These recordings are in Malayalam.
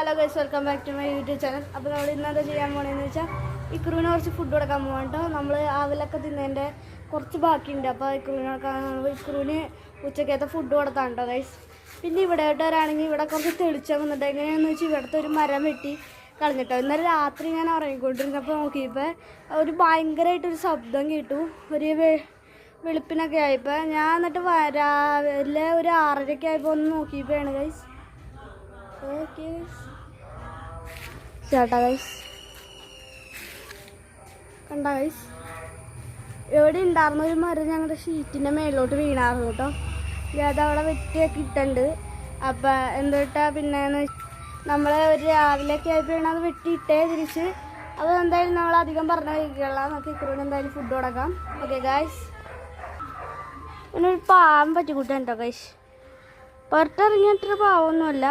Hello guys, welcome back to my YouTube channel. അപ്പോൾ നമ്മൾ ഇന്നെന്താ ചെയ്യാൻ പോകണമെന്ന് വെച്ചാൽ ഇക്രൂവിന് കുറച്ച് ഫുഡ് കൊടുക്കാൻ പോകാം കേട്ടോ. നമ്മൾ ആവിലൊക്കെ തിന്നതിൻ്റെ കുറച്ച് ബാക്കിയുണ്ട്. അപ്പോൾ ഇക്രൂവിന് ഉച്ചക്കത്തെ ഫുഡ് കൊടുത്താൽ കേട്ടോ ഗൈസ്. പിന്നെ ഇവിടെ വരാണെങ്കിൽ ഇവിടെ കുറച്ച് തെളിച്ചം വന്നിട്ട് എങ്ങനെയാണെന്ന് വെച്ചാൽ ഇവിടുത്തെ ഒരു മരം വെട്ടി കളഞ്ഞിട്ടോ. ഇന്നലെ രാത്രി ഞാൻ ഉറങ്ങിക്കൊണ്ടിരുന്നപ്പോൾ നോക്കിയപ്പോൾ ഒരു ഭയങ്കരമായിട്ടൊരു ശബ്ദം കേട്ടു. ഒരു വെളുപ്പിനൊക്കെ ആയപ്പോൾ ഞാൻ എന്നിട്ട് രാവിലെ ഒരു 6:30 ആയപ്പോൾ ഒന്ന് നോക്കിയപ്പോഴാണ് ഗൈസ്. ഓക്കെ ചേട്ടാ ഗൈസ്, കണ്ട ഗൈസ്, എവിടെ ഉണ്ടായിരുന്ന ഒരു മരം ഞങ്ങളുടെ ഷീറ്റിൻ്റെ മേലോട്ട് വീണായിരുന്നു കേട്ടോ. അതവിടെ വെട്ടിയൊക്കെ ഇട്ടുണ്ട്. അപ്പം എന്തിട്ടാ പിന്നെ നമ്മൾ ഒരു രാവിലെയൊക്കെ ആയപ്പോഴാണ് അത് വെട്ടിയിട്ടേ തിരിച്ച്. അത് എന്തായാലും നമ്മൾ അധികം പറഞ്ഞ വൈകിയുള്ള നമുക്ക് ഇക്രൂവിന് എന്തായാലും ഫുഡ് കൊടുക്കാം. ഓക്കെ ഗൈസ്, പിന്നെ ഒരു പാവം പറ്റിക്കൂട്ടാൻ കേട്ടോ ഗൈസ്. പുറത്തിറങ്ങിയിട്ടൊരു പാവമൊന്നുമല്ല,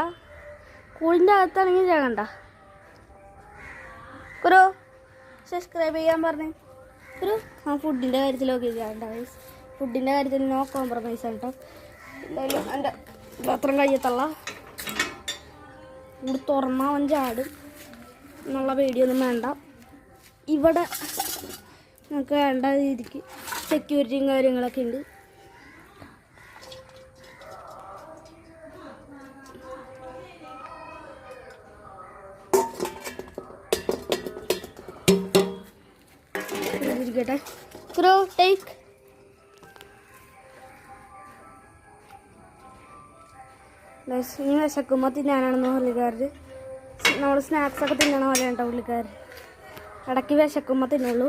കൂടിൻ്റെ അകത്താണെങ്കിൽ ചെയ്യണ്ട. കുറോ സബ്സ്ക്രൈബ് ചെയ്യാൻ പറഞ്ഞേ ഒരു ഫുഡിൻ്റെ കാര്യത്തിലൊക്കെ ചെയ്യണ്ട ഗൈസ്. ഫുഡിൻ്റെ കാര്യത്തിൽ നോ കോംപ്രമൈസ് ആണ് കേട്ടോ. എന്തായാലും എൻ്റെ പാത്രം കഴിയത്തുള്ള ഇവിടെ തുറന്നാൽ അവൻ ചാടും എന്നുള്ള പേടിയൊന്നും വേണ്ട. ഇവിടെ നമുക്ക് വേണ്ട രീതിക്ക് സെക്യൂരിറ്റിയും കാര്യങ്ങളൊക്കെ ഉണ്ട്. Crow, take. ഇനി വിശക്കുമ്പോൾ തിന്നാനാണെന്ന് പുള്ളിക്കാർ. നമ്മൾ സ്നാക്സൊക്കെ തിന്നണ പോലെ കേട്ടോ പുള്ളിക്കാർ. ഇടയ്ക്ക് വിശക്കുമ്പോൾ തിന്നുള്ളൂ.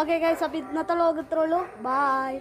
ഓക്കെ ഗൈസ്, അപ്പോൾ ഇന്നത്തെ വ്ലോഗ് ഇത്രേ ഉള്ളൂ. ബായ്.